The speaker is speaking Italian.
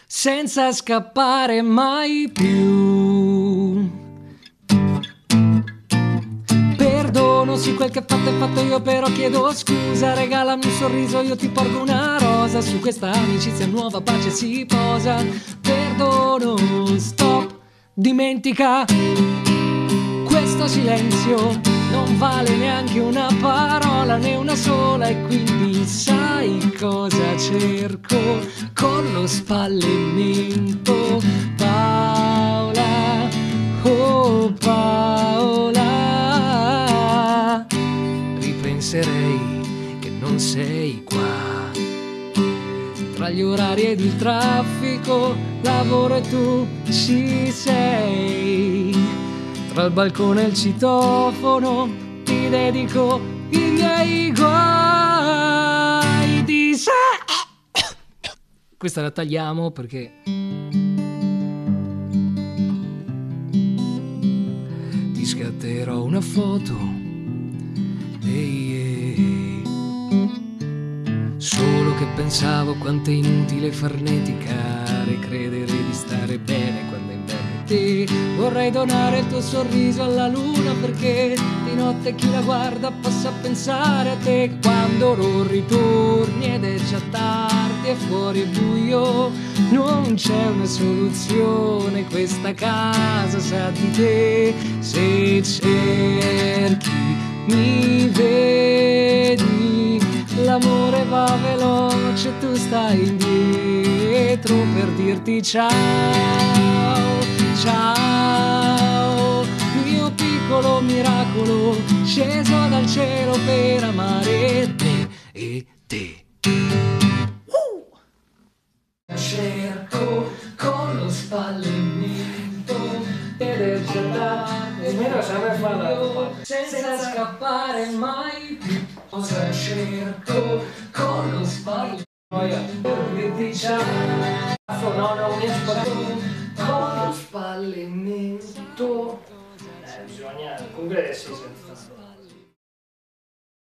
senza scappare mai più. Perdono su quel che fatto è fatto, io però chiedo scusa. Regalami un sorriso, io ti porgo una rosa. Su questa amicizia nuova pace si posa. Perdono, stop, dimentica. Questo silenzio non vale neanche una parola, né una sola. E quindi sai cosa cerco con lo spallimento. Paola, oh Paola, ripenserei che non sei qua. Tra gli orari ed il traffico, lavoro e tu ci sei. Tra il balcone e il citofono ti dedico i miei guai di sé. Questa la tagliamo perché ti scatterò una foto. Solo che pensavo quanto è inutile farneticare, credere di stare bene quando in te. Vorrei donare il tuo sorriso alla luna, perché di notte chi la guarda possa pensare a te. Quando non ritorni ed è già tardi e fuori è buio, non c'è una soluzione, questa casa sa di te. Se cerchi mi vedi, l'amore va veloce, tu stai indietro per dirti ciao. Ciao, mio piccolo miracolo, sceso dal cielo per amare te e te. Cerco con lo spallimento ed è già tardi, senza scappare mai più. Cosa cerco con lo spallimento per dirti ciao. No, non mi con lo spallimento. Bisogna, comunque adesso si sente tanto.